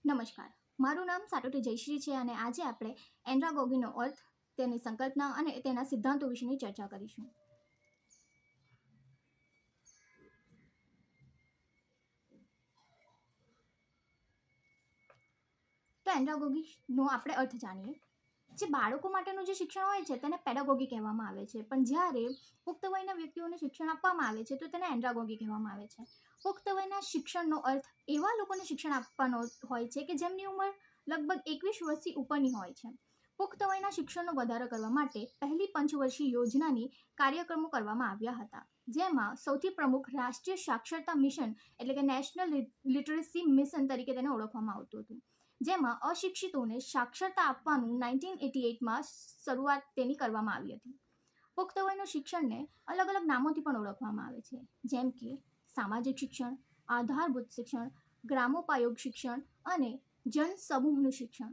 નમસ્કાર, મારું નામ સાટોટી જયશ્રી છે અને આજે આપણે એન્ડ્રાગોગીનો અર્થ, તેની સંકલ્પના અને તેના સિદ્ધાંતો વિશેની ચર્ચા કરીશું. તો એન્ડ્રાગોગીનો આપણે અર્થ જાણીએ. જે બાળકો માટેનું જે શિક્ષણ હોય છે તેને પેડાગોગી કહેવામાં આવે છે, પણ જ્યારે પુખ્ત વયના વ્યક્તિઓને શિક્ષણ આપવામાં આવે છે તો તેને એન્ડ્રાગોગી કહેવામાં આવે છે. પુખ્ત વયના શિક્ષણનો અર્થ એવા લોકોને શિક્ષણ આપવાનો હોય છે કે જેમની ઉંમર લગભગ 21 વર્ષથી ઉપરની હોય છે. પુખ્ત વયના શિક્ષણનો વધારો કરવા માટે પહેલી પંચવર્ષીય યોજનાની કાર્યક્રમો કરવામાં આવ્યા હતા, જેમાં સૌથી પ્રમુખ રાષ્ટ્રીય સાક્ષરતા મિશન એટલે કે નેશનલ લિટરસી મિશન તરીકે તેને ઓળખવામાં આવતું હતું, જેમાં અશિક્ષિતોને સાક્ષરતા આપવાનું 1988માં શરૂઆત તેની કરવામાં આવી હતી. પુખ્ત વયનું શિક્ષણને અલગ અલગ નામોથી પણ ઓળખવામાં આવે છે, જેમ કે સામાજિક શિક્ષણ, આધારભૂત શિક્ષણ, ગ્રામોપાયોગ શિક્ષણ અને જન સમૂહનું શિક્ષણ.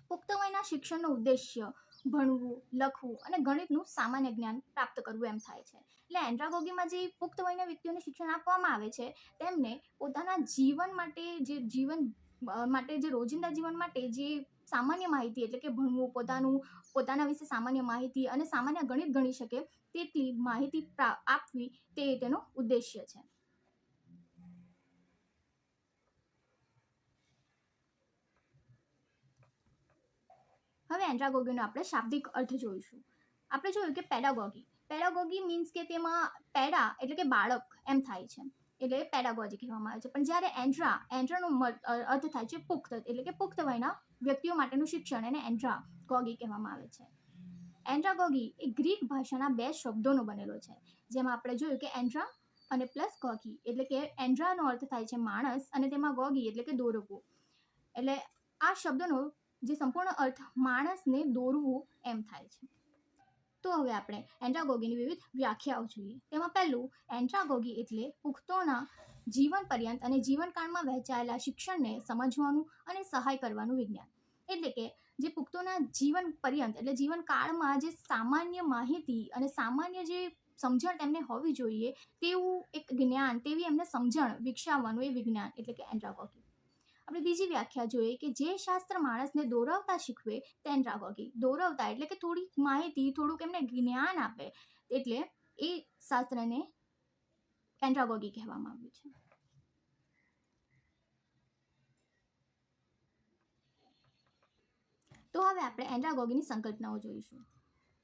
પુખ્ત વયના શિક્ષણનો ઉદ્દેશ્ય ભણવું, લખવું અને ગણિતનું સામાન્ય જ્ઞાન પ્રાપ્ત કરવું એમ થાય છે. એટલે એન્ડ્રાગોગીમાં જે પુખ્ત વયના વ્યક્તિઓને શિક્ષણ આપવામાં આવે છે તેમને પોતાના જીવન માટે જે રોજિંદા જીવન માટે જે સામાન્ય માહિતી એટલે કે ભણવું, પોતાના વિશે સામાન્ય માહિતી અને સામાન્ય ગણિત ગણી શકે તેટલી માહિતી આપવી તે તેનો ઉદ્દેશ્ય છે. હવે એન્ડ્રાગોગીનો આપણે શાબ્દિક અર્થ જોઈશું. આપણે જોયું કે પેડાગોગી મીન્સ કે તેમાં પેડા એટલે કે બાળક એમ થાય છે, એટલે પેડાગોજી કહેવામાં આવે છે. પણ જ્યારે એન્ડ્રાનો અર્થ થાય છે પુખ્ત એટલે કે પુખ્ત વયના વ્યક્તિઓ માટેનું શિક્ષણ, એને એન્ડ્રાગોગી કહેવામાં આવે છે. એન્ડ્રાગોગી એ ગ્રીક ભાષાના 2 શબ્દોનો બનેલો છે, જેમાં આપણે જોયું કે એન્ડ્રા અને પ્લસ ગોગી એટલે કે એન્ડ્રાનો અર્થ થાય છે માણસ અને તેમાં ગોગી એટલે કે દોરવું. એટલે આ શબ્દનો જે સંપૂર્ણ અર્થ માણસને દોરવું એમ થાય છે. તો હવે આપણે એન્ડ્રાગોગીની વિવિધ વ્યાખ્યાઓ જોઈએ. તેમાં પહેલું, એન્ડ્રાગોગી એટલે પુખ્તોના જીવન પર્યંત અને જીવનકાળમાં વહેંચાયેલા શિક્ષણને સમજવાનું અને સહાય કરવાનું વિજ્ઞાન. એટલે કે જે પુખ્તોના જીવન પર્યંત એટલે જીવનકાળમાં જે સામાન્ય માહિતી અને સામાન્ય જે સમજણ તેમને હોવી જોઈએ તેવું એક જ્ઞાન, તેવી એમને સમજણ વિકસાવવાનું એ વિજ્ઞાન એટલે કે એન્ડ્રાગોગી. આપણે બીજી વ્યાખ્યા જોઈએ કે જે શાસ્ત્ર માણસને દોરવતા શીખવે તે એન્ડ્રાગોગી. દોરવતા એટલે કે થોડીક માહિતી, થોડુંક એમને જ્ઞાન આપે, એટલે એ શાસ્ત્રને એન્ડ્રાગોગી કહેવામાં આવ્યું છે. તો હવે આપણે એન્ડ્રાગોગીની સંકલ્પનાઓ જોઈશું.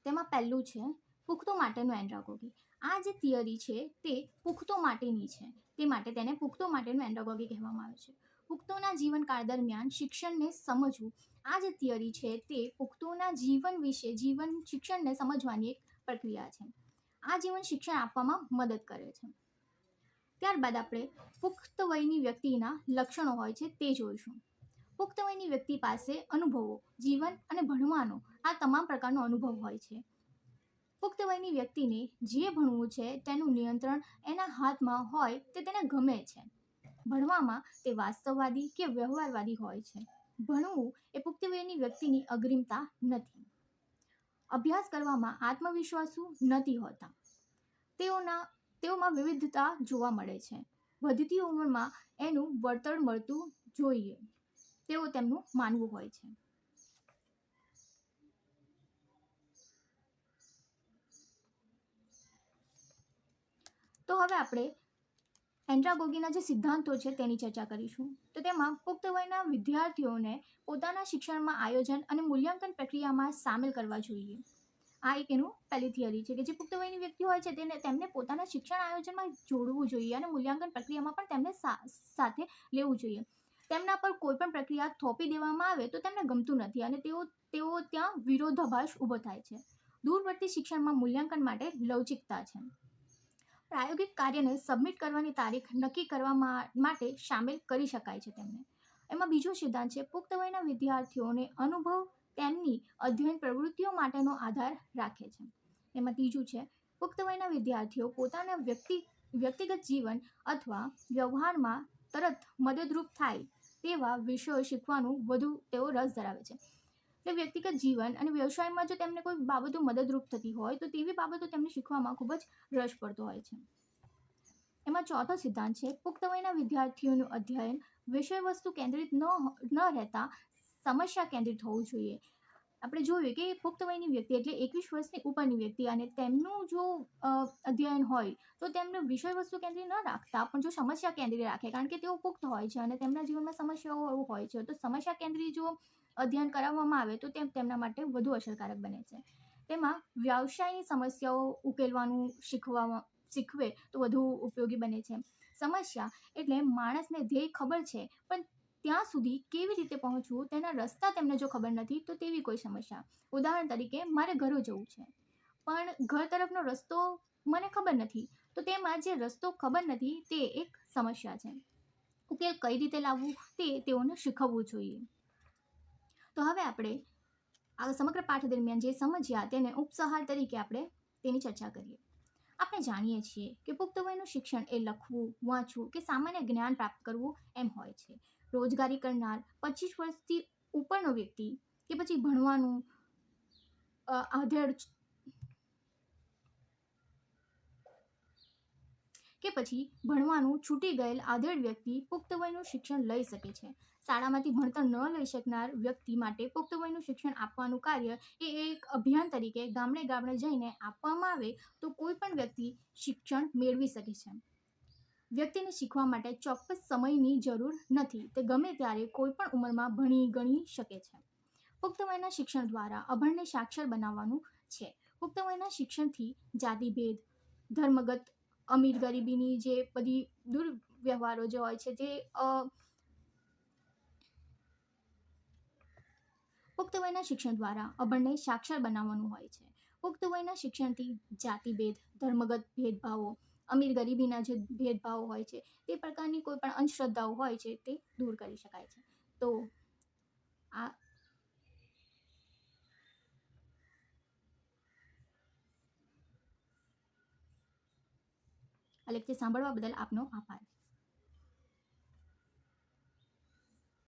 તેમાં પહેલું છે પુખ્તો માટેનું એન્ડ્રાગોગી. આ જે થિયરી છે તે પુખ્તો માટેની છે, તે માટે તેને પુખ્તો માટેનું એન્ડ્રાગોગી કહેવામાં આવે છે. પુખ્તોના જીવનકાળ દરમિયાન શિક્ષણને સમજવું, આ જે થિયરી છે તે પુખ્તોના જીવન વિશે શિક્ષણને સમજવાની એક પ્રક્રિયા છે. આ જીવન શિક્ષણ આપવામાં મદદ કરે છે. ત્યારબાદ આપણે પુખ્ત વયની વ્યક્તિના લક્ષણો હોય છે તે જોઈશું. પુખ્ત વયની વ્યક્તિ પાસે અનુભવો, જીવન અને ભણવાનો આ તમામ પ્રકારનો અનુભવ હોય છે. પુખ્ત વયની વ્યક્તિને જે ભણવું છે તેનું નિયંત્રણ એના હાથમાં હોય તે તેને ગમે છે. ભણવામાં તે વાસ્તવવાદી કે વ્યવહારવાદી હોય છે. ભણવું એ પુખ્ત વયની વ્યક્તિની અગ્રિમતા નથી. અભ્યાસ કરવામાં આત્મવિશ્વાસુ નથી હોતા. તેઓમાં વિવિધતા જોવા મળે છે. વધતી ઉંમરમાં એનું વળતર મળતું જોઈએ તેવું તેમનું માનવું હોય છે. તો હવે આપણે એન્ડ્રાગોગીના જે સિદ્ધાંતો છે તેની ચર્ચા કરીશું. તો તેમાં પુખ્ત વયના વિદ્યાર્થીઓને પોતાના શિક્ષણમાં આયોજન અને મૂલ્યાંકન પ્રક્રિયામાં સામેલ કરવા જોઈએ. આ એક એનું પહેલી થિયરી છે કે જે પુખ્ત વયની વ્યક્તિ હોય છે તેમને પોતાના શિક્ષણ આયોજનમાં જોડવું જોઈએ અને મૂલ્યાંકન પ્રક્રિયામાં પણ તેમને સાથે લેવું જોઈએ. તેમના પર કોઈ પણ પ્રક્રિયા થોપી દેવામાં આવે તો તેમને ગમતું નથી અને તેઓ ત્યાં વિરોધાભાસ ઊભો થાય છે. દૂરવર્તી શિક્ષણમાં મૂલ્યાંકન માટે લવચિકતા છે. પ્રાયોગિક કાર્યને સબમિટ કરવાની તારીખ નક્કી કરવા માટે સામેલ કરી શકાય છે તેમને. એમાં બીજો સિદ્ધાંત છે પુખ્ત વયના વિદ્યાર્થીઓને અનુભવ તેમની અધ્યયન પ્રવૃત્તિઓ માટેનો આધાર રાખે છે. એમાં ત્રીજું છે પુખ્ત વયના વિદ્યાર્થીઓ પોતાના વ્યક્તિગત જીવન અથવા વ્યવહારમાં તરત મદદરૂપ થાય તેવા વિષયો શીખવાનું વધુ તેઓ રસ ધરાવે છે. એટલે વ્યક્તિગત જીવન અને વ્યવસાયમાં જો તેમને કોઈ બાબતો મદદરૂપ થતી હોય તો તેવી બાબતો તેમને શીખવામાં ખૂબ જ રસ પડતો હોય છે. એમાં ચોથો સિદ્ધાંત છે પુખ્ત વયના વિદ્યાર્થીઓનું અધ્યયન વિષય વસ્તુ કેન્દ્રિત ન રહેતા સમસ્યા કેન્દ્રિત હોવું જોઈએ. આપણે જોયું કે પુખ્ત વયની વ્યક્તિ એટલે 21 વર્ષની ઉપરની વ્યક્તિ અને તેમનું જો અધ્યયન હોય તો તેમનું વિષય વસ્તુ કેન્દ્રિત ન રાખતા પણ જો સમસ્યા કેન્દ્રિત રાખે, કારણ કે તેઓ પુખ્ત હોય છે અને તેમના જીવનમાં સમસ્યાઓ એવું હોય છે, તો સમસ્યા કેન્દ્રિત જો અધ્યયન કરાવવામાં આવે તો તેમના માટે વધુ અસરકારક બને છે. તેમાં વ્યવસાયની સમસ્યાઓ ઉકેલવાનું શીખવે તો વધુ ઉપયોગી બને છે. સમસ્યા એટલે માણસને ધ્યેય ખબર છે પણ ત્યાં સુધી કેવી રીતે પહોંચવું તેના રસ્તા તેમને જો ખબર નથી તો તેવી કોઈ સમસ્યા. ઉદાહરણ તરીકે મારે ઘરે જવું છે પણ ઘર તરફનો રસ્તો મને ખબર નથી, તો તેમાં જે રસ્તો ખબર નથી તે એક સમસ્યા છે. ઉકેલ કઈ રીતે લાવવું તે તેઓને શીખવવું જોઈએ. તો હવે આપણે આ સમગ્ર પાઠ દરમિયાન જે સમજ્યા તેને ઉપસંહાર તરીકે આપણે તેની ચર્ચા કરીએ. આપણે જાણીએ છીએ કે પુખ્ત વયનું શિક્ષણ એ લખવું, વાંચવું કે સામાન્ય જ્ઞાન પ્રાપ્ત કરવું એમ હોય છે. રોજગારી કરનાર 25 વર્ષથી ઉપરનો વ્યક્તિ કે પછી ભણવાનું આધેડ કે પછી ભણવાનું છૂટી ગયેલ આધેડ વ્યક્તિ પુખ્ત વયનું શિક્ષણ લઈ શકે છે. શાળામાંથી ભણતર ન લઈ શકનાર વ્યક્તિ માટે પુખ્ત વયનું શિક્ષણ આપવાનું કાર્ય એ એક અભિયાન તરીકે ગામડે ગામડે જઈને આપવામાં આવે તો કોઈ પણ વ્યક્તિ શિક્ષણ મેળવી શકે છે. વ્યક્તિને શીખવા માટે ચોક્કસ સમયની જરૂર નથી, તે ગમે ત્યારે કોઈ પણ ઉંમરમાં ભણી ગણી શકે છે. પુખ્ત વયના શિક્ષણ દ્વારા અભણને સાક્ષર બનાવવાનું છે. પુખ્ત વયના શિક્ષણથી જાતિભેદ, ધર્મગત, અમીર ગરીબીની જે બધી દુર્વ્યવહારો જે હોય છે તે પુખ્ત વયના શિક્ષણ દ્વારા અભણને સાક્ષર બનાવવાનું હોય છે. પુખ્ત વયના શિક્ષણથી જાતિભેદ, ધર્મગત ભેદભાવો, અમીર ગરીબીના જે ભેદભાવો હોય છે તે પ્રકારની કોઈ પણ અંધશ્રદ્ધાઓ હોય છે તે દૂર કરી શકાય છે. તો આ લેક્ચર સાંભળવા બદલ આપનો આભાર.